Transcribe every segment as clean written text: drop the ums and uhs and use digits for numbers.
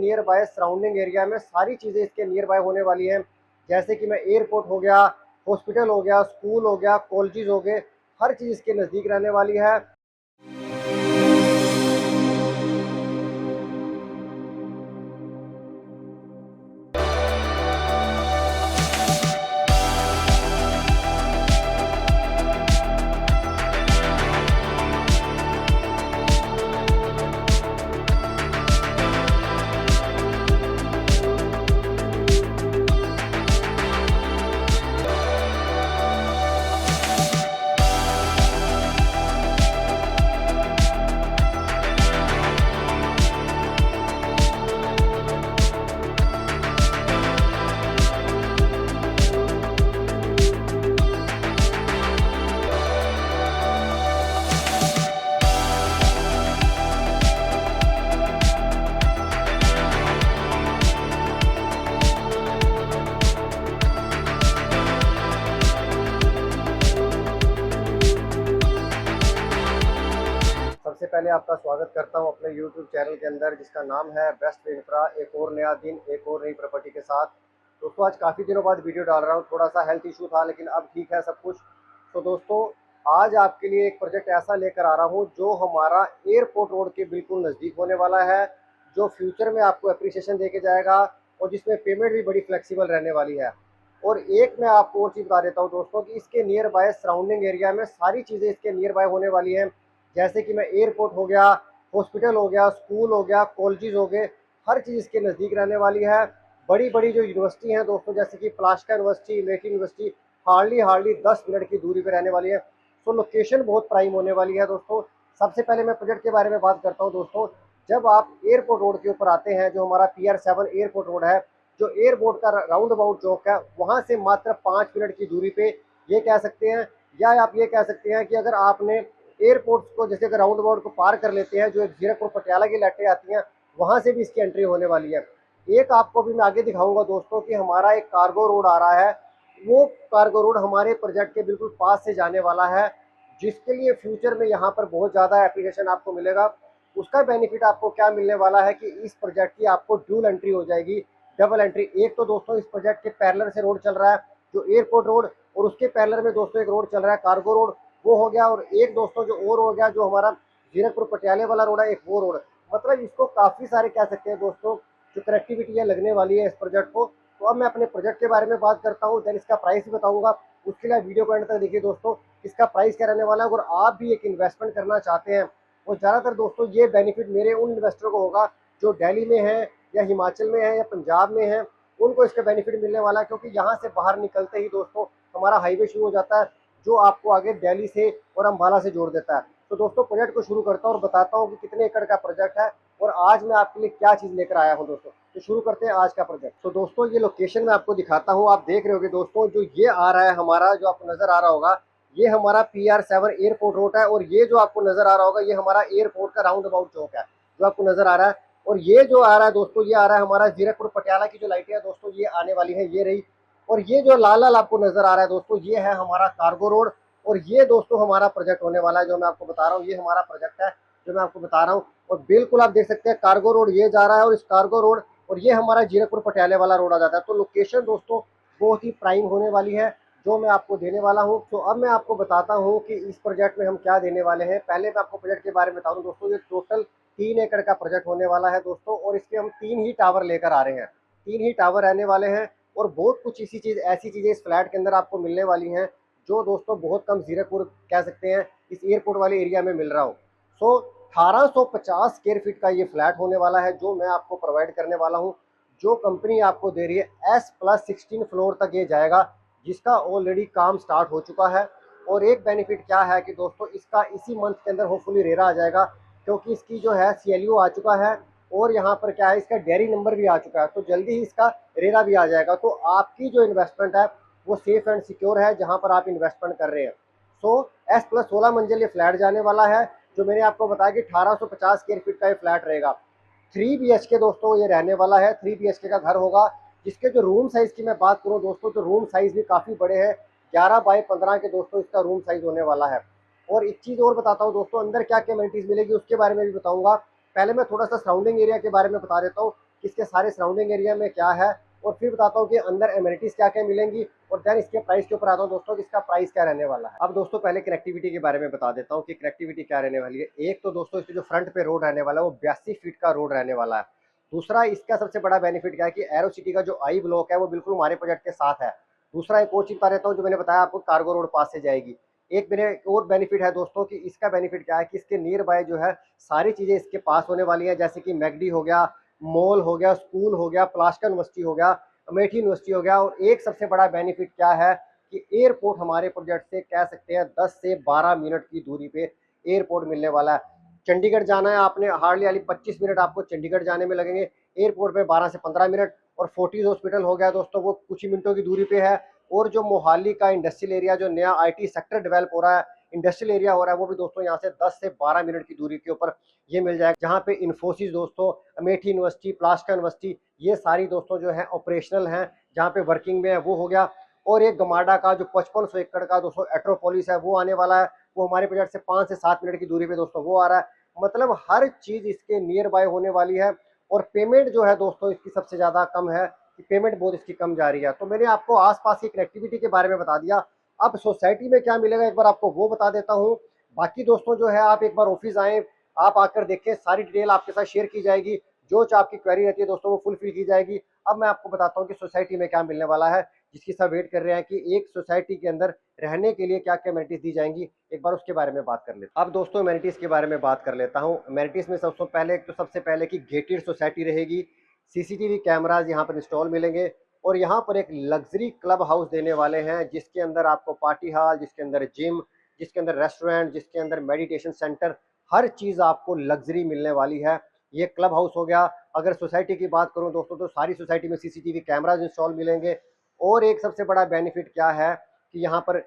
Near by surrounding area में सारी चीज़ें इसके नियर बाय होने वाली हैं। जैसे कि मैं एयरपोर्ट हो गया, हॉस्पिटल हो गया, स्कूल हो गया, कॉलेजेस हो गए, हर चीज़ इसके नज़दीक रहने वाली है। सबसे पहले आपका स्वागत करता हूं अपने YouTube चैनल के अंदर, जिसका नाम है बेस्ट इंफ्रा। एक और नया दिन, एक और नई प्रॉपर्टी के साथ। दोस्तों आज काफ़ी दिनों बाद वीडियो डाल रहा हूं, थोड़ा सा हेल्थ इशू था लेकिन अब ठीक है सब कुछ। तो दोस्तों आज आपके लिए एक प्रोजेक्ट ऐसा लेकर आ रहा हूं जो हमारा एयरपोर्ट रोड के बिल्कुल नज़दीक होने वाला है, जो फ्यूचर में आपको अप्रिसिएशन दे के जाएगा और जिसमें पेमेंट भी बड़ी फ्लेक्सिबल रहने वाली है। और एक मैं आपको और चीज़ बता देता हूँ दोस्तों कि इसके नियर बाय सराउंडिंग एरिया में सारी चीज़ें इसके नियर बाय होने वाली हैं। जैसे कि मैं एयरपोर्ट हो गया, हॉस्पिटल हो गया, स्कूल हो गया, कॉलेजेस हो गए, हर चीज़ इसके नज़दीक रहने वाली है। बड़ी बड़ी जो यूनिवर्सिटी हैं दोस्तों, जैसे कि प्लास्का यूनिवर्सिटी, लेकी यूनिवर्सिटी, हार्डली 10 मिनट की दूरी पर रहने वाली है। तो लोकेशन बहुत प्राइम होने वाली है दोस्तों। सबसे पहले मैं प्रोजेक्ट के बारे में बात करता हूँ दोस्तों। जब आप एयरपोर्ट रोड के ऊपर आते हैं, जो हमारा PR7 एयरपोर्ट रोड है, जो एयरपोर्ट का राउंड अबाउट चौक है, वहाँ से मात्र 5 मिनट की दूरी पे ये कह सकते हैं, या आप ये कह सकते हैं कि अगर आपने एयरपोर्ट को जैसे अगर राउंड अबाउट को पार कर लेते हैं, जो एक जीरकपुर पटियाला की लाइटें आती हैं, वहाँ से भी इसकी एंट्री होने वाली है। एक आपको भी मैं आगे दिखाऊंगा दोस्तों कि हमारा एक कार्गो रोड आ रहा है। वो कार्गो रोड हमारे प्रोजेक्ट के बिल्कुल पास से जाने वाला है, जिसके लिए फ्यूचर में यहाँ पर बहुत ज़्यादा एप्लीकेशन आपको मिलेगा। उसका बेनिफिट आपको क्या मिलने वाला है कि इस प्रोजेक्ट की आपको ड्यूल एंट्री हो जाएगी, डबल एंट्री। एक तो दोस्तों इस प्रोजेक्ट के पैरेलल से रोड चल रहा है जो एयरपोर्ट रोड, और उसके पैरेलल में दोस्तों एक रोड चल रहा है कार्गो रोड, वो हो गया। और एक दोस्तों जो और हो गया जो हमारा जीरकपुर पटियाले वाला रोड है, एक वो रोड। मतलब इसको काफ़ी सारे कह सकते हैं दोस्तों जो कनेक्टिविटी है लगने वाली है इस प्रोजेक्ट को। तो अब मैं अपने प्रोजेक्ट के बारे में बात करता हूँ, देन इसका प्राइस भी बताऊँगा। उसके लिए वीडियो को एंड तक देखिए दोस्तों, इसका प्राइस क्या रहने वाला है। अगर आप भी एक इन्वेस्टमेंट करना चाहते हैं, और ज़्यादातर दोस्तों ये बेनिफिट मेरे उन इन्वेस्टरों को होगा जो दिल्ली में है या हिमाचल में है या पंजाब में है, उनको इसका बेनिफिट मिलने वाला है। क्योंकि यहाँ से बाहर निकलते ही दोस्तों हमारा हाईवे शुरू हो जाता है, जो आपको आगे दिल्ली से और अम्बाला से जोड़ देता है। तो दोस्तों प्रोजेक्ट को शुरू करता हूँ और बताता हूँ कि कितने एकड़ का प्रोजेक्ट है और आज मैं आपके लिए क्या चीज़ लेकर आया हूँ दोस्तों। तो शुरू करते हैं आज का प्रोजेक्ट। तो दोस्तों ये लोकेशन मैं आपको दिखाता हूँ, आप देख रहे होगे दोस्तों, जो ये आ रहा है हमारा, जो आपको नज़र आ रहा होगा, ये हमारा PR7 एयरपोर्ट रोड है। और ये जो आपको नज़र आ रहा होगा, ये हमारा एयरपोर्ट का राउंड अबाउट चौक है जो आपको नज़र आ रहा है। और ये जो आ रहा है दोस्तों, ये आ रहा है हमारा जीरकपुर पटियाला की जो लाइटें हैं दोस्तों, ये आने वाली है, ये रही। और ये जो लाल लाल आपको नज़र आ रहा है दोस्तों, ये है हमारा कार्गो रोड। और ये दोस्तों हमारा प्रोजेक्ट होने वाला है जो मैं आपको बता रहा हूँ, ये हमारा प्रोजेक्ट है जो मैं आपको बता रहा हूँ। और बिल्कुल आप देख सकते हैं कार्गो रोड ये जा रहा है, और इस कार्गो रोड और ये हमारा जीरकपुर पटियाले वाला रोड आ जाता है। तो लोकेशन दोस्तों बहुत ही प्राइम होने वाली है जो मैं आपको देने वाला हूँ। तो अब मैं आपको बताता हूँ कि इस प्रोजेक्ट में हम क्या देने वाले हैं। पहले मैं आपको प्रोजेक्ट के बारे में बता दूँ दोस्तों, ये टोटल 3 एकड़ का प्रोजेक्ट होने वाला है दोस्तों। और इसके हम 3 ही टावर लेकर आ रहे हैं, 3 ही टावर रहने वाले हैं। और बहुत कुछ ऐसी चीज़ें इस फ्लैट के अंदर आपको मिलने वाली हैं जो दोस्तों बहुत कम जीरकपुर कह सकते हैं इस एयरपोर्ट वाले एरिया में मिल रहा हो। सो 1850 स्क्वायर फीट का ये फ्लैट होने वाला है जो मैं आपको प्रोवाइड करने वाला हूँ, जो कंपनी आपको दे रही है। S+16 फ्लोर तक ये जाएगा, जिसका ऑलरेडी काम स्टार्ट हो चुका है। और एक बेनिफिट क्या है कि दोस्तों इसका इसी मंथ के अंदर होपफुली रेरा आ जाएगा, क्योंकि इसकी जो है CLU आ चुका है, और यहाँ पर क्या है इसका डेयरी नंबर भी आ चुका है। तो जल्दी ही इसका रेरा भी आ जाएगा। तो आपकी जो इन्वेस्टमेंट है वो सेफ एंड सिक्योर है जहाँ पर आप इन्वेस्टमेंट कर रहे हैं। सो S+16 मंजिल ये फ्लैट जाने वाला है, जो मैंने आपको बताया कि 1850 स्क्वायर फीट का ये फ्लैट रहेगा। 3 BHK दोस्तों ये रहने वाला है, 3 BHK का घर होगा। जिसके जो रूम साइज़ की मैं बात करूँ दोस्तों, तो रूम साइज़ भी काफ़ी बड़े हैं, 11x15 के दोस्तों इसका रूम साइज़ होने वाला है। और एक चीज़ और बताता हूँ दोस्तों, अंदर क्या क्या अमेनिटीज़ मिलेगी उसके बारे में भी बताऊँगा। पहले मैं थोड़ा सा सराउंडिंग एरिया के बारे में बता देता हूँ। कि इसके सारे सराउंडिंग एरिया में क्या है, और फिर बताता हूँ कि अंदर एमिनिटीज़ क्या क्या मिलेंगी, और देन इसके प्राइस के ऊपर आता हूँ दोस्तों कि इसका प्राइस क्या रहने वाला है। अब दोस्तों पहले कनेक्टिविटी के बारे में बता देता हूँ कि कनेक्टिविटी क्या रहने वाली है। एक तो दोस्तों इसके जो फ्रंट पे रोड रहने वाला है वो 82 फीट का रोड रहने वाला है। दूसरा इसका सबसे बड़ा बेनिफिट क्या है कि एरो सिटी का जो आई ब्लॉक है वो बिल्कुल हमारे प्रोजेक्ट के साथ है। दूसरा एक और चीज बता देता हूँ, जो मैंने बताया आपको कार्गो रोड पास से जाएगी। एक मेरे और बेनिफिट है दोस्तों कि इसका बेनिफिट क्या है कि इसके नियर बाय जो है सारी चीजें इसके पास होने वाली है, जैसे कि मैगडी हो गया, मॉल हो गया, स्कूल हो गया, प्लास्टर यूनिवर्सिटी हो गया, अमेठी यूनिवर्सिटी हो गया। और एक सबसे बड़ा बेनिफिट क्या है कि एयरपोर्ट हमारे प्रोजेक्ट से कह सकते हैं 10 से 12 मिनट की दूरी पे एयरपोर्ट मिलने वाला है। चंडीगढ़ जाना है आपने, हार्डली हार्डली 25 मिनट आपको चंडीगढ़ जाने में लगेंगे, एयरपोर्ट पे 12 से 15 मिनट। और फोर्टिज हॉस्पिटल हो गया दोस्तों, वो कुछ ही मिनटों की दूरी पे है। और जो मोहाली का इंडस्ट्रियल एरिया, जो नया आईटी सेक्टर डेवलप हो रहा है, इंडस्ट्रियल एरिया हो रहा है, वो भी दोस्तों यहाँ से 10 से 12 मिनट की दूरी के ऊपर ये मिल जाएगा, जहाँ पे इन्फोसिस दोस्तों, अमेठी यूनिवर्सिटी, प्लास्टर यूनिवर्सिटी, ये सारी दोस्तों जो है ऑपरेशनल हैं, जहाँ पे वर्किंग में है, वो हो गया। और एक गमाडा का जो 5500 एकड़ का दोस्तों एट्रोपोलिस है वो आने वाला है, वो हमारे प्रोजेक्ट से 5 से 7 मिनट की दूरी पे दोस्तों वो आ रहा है। मतलब हर चीज इसके नियर बाय होने वाली है। और पेमेंट जो है दोस्तों इसकी सबसे ज्यादा कम है, कि पेमेंट बहुत इसकी कम जा रही है। तो मैंने आपको आसपास की कनेक्टिविटी के बारे में बता दिया। अब सोसाइटी में क्या मिलेगा एक बार आपको वो बता देता हूँ। बाकी दोस्तों जो है आप एक बार ऑफिस आए, आप आकर देखें, सारी डिटेल आपके साथ शेयर की जाएगी, जो आपकी क्वेरी रहती है दोस्तों वो फुलफिल की जाएगी। अब मैं आपको बताता हूँ कि सोसाइटी में क्या मिलने वाला है, जिसकी सब वेट कर रहे हैं कि एक सोसाइटी के अंदर रहने के लिए क्या क्या अमेनिटीज दी जाएंगी, एक बार उसके बारे में बात कर लेते हैं। अब दोस्तों अमेनिटीज के बारे में बात कर लेता हूँ। अमेनिटीज में सबसे पहले की गेटेड सोसाइटी रहेगी, सीसीटीवी कैमराज यहाँ पर इंस्टॉल मिलेंगे, और यहाँ पर एक लग्जरी क्लब हाउस देने वाले हैं, जिसके अंदर आपको पार्टी हॉल, जिसके अंदर जिम, जिसके अंदर रेस्टोरेंट, जिसके अंदर मेडिटेशन सेंटर, हर चीज़ आपको लग्जरी मिलने वाली है। ये क्लब हाउस हो गया। अगर सोसाइटी की बात करूं दोस्तों तो सारी सोसाइटी में सीसीटीवी कैमराज इंस्टॉल मिलेंगे। और एक सबसे बड़ा बेनिफिट क्या है कि यहाँ पर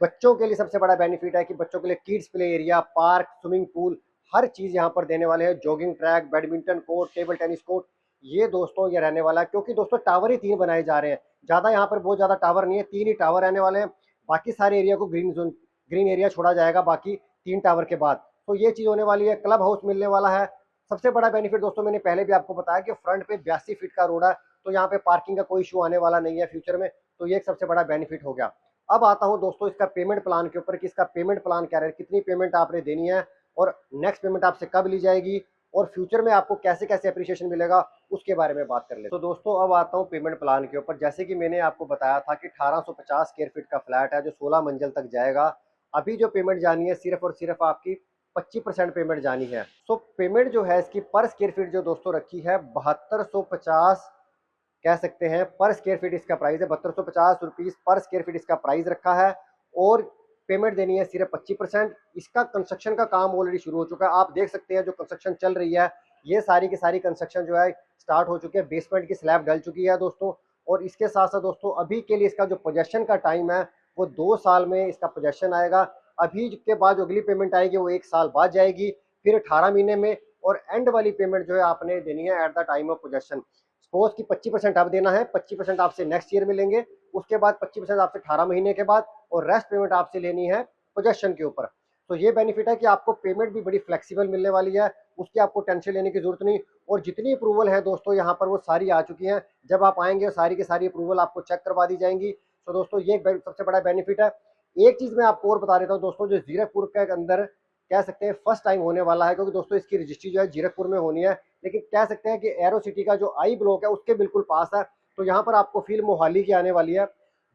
बच्चों के लिए सबसे बड़ा बेनिफिट है कि बच्चों के लिए kids play area, park, swimming pool, हर चीज़ यहाँ पर देने वाले हैं। Jogging track, badminton court, table tennis court, ये दोस्तों ये रहने वाला है। क्योंकि दोस्तों टावर ही 3 बनाए जा रहे हैं, ज़्यादा यहाँ पर बहुत ज़्यादा टावर नहीं है, 3 ही टावर रहने वाले हैं। बाकी सारे एरिया को ग्रीन जोन, ग्रीन एरिया छोड़ा जाएगा बाकी 3 टावर के बाद। तो ये चीज़ होने वाली है। क्लब हाउस मिलने वाला है। सबसे बड़ा बेनिफिट दोस्तों मैंने पहले भी आपको बताया कि फ्रंट पे 82 फीट का रोड है, तो यहाँ पे पार्किंग का कोई इशू आने वाला नहीं है फ्यूचर में। तो ये एक सबसे बड़ा बेनिफिट हो गया। अब आता हूँ दोस्तों इसका पेमेंट प्लान के ऊपर कि इसका पेमेंट प्लान क्या है, कितनी पेमेंट आपने देनी है, और नेक्स्ट पेमेंट आपसे कब ली जाएगी, और फ्यूचर में आपको कैसे कैसे अप्रिशिएशन मिलेगा, उसके बारे में बात कर ले। तो दोस्तों अब आता हूँ पेमेंट प्लान के ऊपर। जैसे कि मैंने आपको बताया था कि 1850 स्क्वायर फीट का फ्लैट है जो 16 मंजिल तक जाएगा। अभी जो पेमेंट जानी है सिर्फ और सिर्फ आपकी 25% पेमेंट जानी है। सो पेमेंट जो है इसकी पर स्क्वायर फीट जो दोस्तों रखी है 7250 कह सकते हैं पर स्क्वायर फीट इसका प्राइस है। 7250 रुपीज पर स्क्वायर फीट इसका प्राइस रखा है, और पेमेंट देनी है सिर्फ 25%। इसका कंस्ट्रक्शन का काम ऑलरेडी शुरू हो चुका है, आप देख सकते हैं जो कंस्ट्रक्शन चल रही है, ये सारी की सारी कंस्ट्रक्शन जो है स्टार्ट हो चुकी है। बेसमेंट की स्लैब डल चुकी है दोस्तों। और इसके साथ साथ दोस्तों अभी के लिए इसका जो पोजेशन का टाइम है वो 2 साल में इसका पोजेशन आएगा। अभी के बाद जो अगली पेमेंट आएगी वो 1 साल बाद जाएगी, फिर 18 महीने में, और एंड वाली पेमेंट जो है आपने देनी है at the time of possession. Suppose की 25% अब देना है, 25% आपसे नेक्स्ट ईयर मिलेंगे, उसके बाद 25% आपसे 18 महीने के बाद, और रेस्ट पेमेंट आपसे लेनी है पोजेशन के ऊपर। तो ये बेनिफिट है कि आपको पेमेंट भी बड़ी फ्लेक्सिबल मिलने वाली है, उसकी आपको टेंशन लेने की जरूरत नहीं। और जितनी अप्रूवल है दोस्तों यहाँ पर वो सारी आ चुकी हैं, जब आप आएंगे सारी की सारी अप्रूवल आपको चेक करवा दी जाएंगी। तो दोस्तों ये सबसे बड़ा बेनिफिट है। एक चीज मैं आपको और बता देता हूँ दोस्तों, जो जीरकपुर के अंदर कह सकते हैं फर्स्ट टाइम होने वाला है, क्योंकि दोस्तों इसकी रजिस्ट्री जो है जीरकपुर में होनी है, लेकिन कह सकते हैं कि एरो सिटी का जो आई ब्लॉक है उसके बिल्कुल पास है, तो यहाँ पर आपको फील मोहाली की आने वाली है।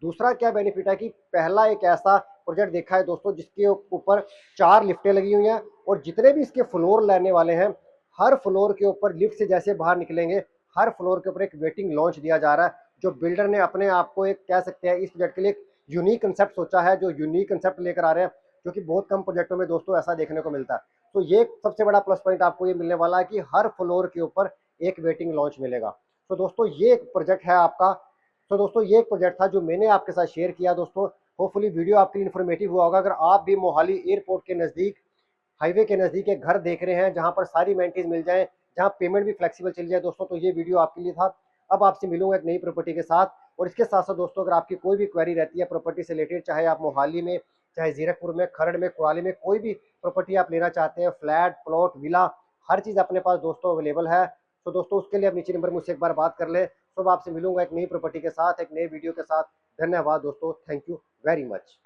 दूसरा क्या बेनिफिट है कि पहला एक ऐसा प्रोजेक्ट देखा है दोस्तों जिसके ऊपर 4 लिफ्टें लगी हुई हैं, और जितने भी इसके फ्लोर लेने वाले हैं, हर फ्लोर के ऊपर लिफ्ट से जैसे बाहर निकलेंगे, हर फ्लोर के ऊपर एक वेटिंग लॉन्च दिया जा रहा है। जो बिल्डर ने अपने आप को एक कह सकते हैं इस प्रोजेक्ट के लिए यूनिक कंसेप्ट सोचा है, जो यूनिक कंसेप्ट लेकर आ रहे हैं, जो कि बहुत कम प्रोजेक्टों में दोस्तों ऐसा देखने को मिलता है। तो ये सबसे बड़ा प्लस पॉइंट आपको ये मिलने वाला है कि हर फ्लोर के ऊपर एक वेटिंग लॉन्च मिलेगा। तो दोस्तों ये एक प्रोजेक्ट है आपका। तो दोस्तों ये एक प्रोजेक्ट था जो मैंने आपके साथ शेयर किया दोस्तों। होपफुली वीडियो आपके लिए इन्फॉर्मेटिव हुआ होगा। अगर आप भी मोहाली एयरपोर्ट के नज़दीक, हाईवे के नज़दीक एक घर देख रहे हैं जहां पर सारी अमेनिटीज मिल जाए, जहां पेमेंट भी फ्लेक्सिबल चल जाए दोस्तों, तो ये वीडियो आपके लिए था। अब आपसे मिलूंगा एक नई प्रॉपर्टी के साथ। और इसके साथ साथ दोस्तों अगर आपकी कोई भी क्वेरी रहती है प्रॉपर्टी से रिलेटेड, चाहे आप मोहाली में, चाहे जीरकपुर में, खरड़ में, कुराली में, कोई भी प्रॉपर्टी आप लेना चाहते हैं, फ्लैट, प्लॉट, विला, हर चीज़ अपने पास दोस्तों अवेलेबल है। तो दोस्तों उसके लिए आप नीचे नंबर मुझसे एक बार बात कर ले। तो मैं आपसे मिलूंगा एक नई प्रॉपर्टी के साथ, एक नए वीडियो के साथ। धन्यवाद दोस्तों, थैंक यू वेरी मच।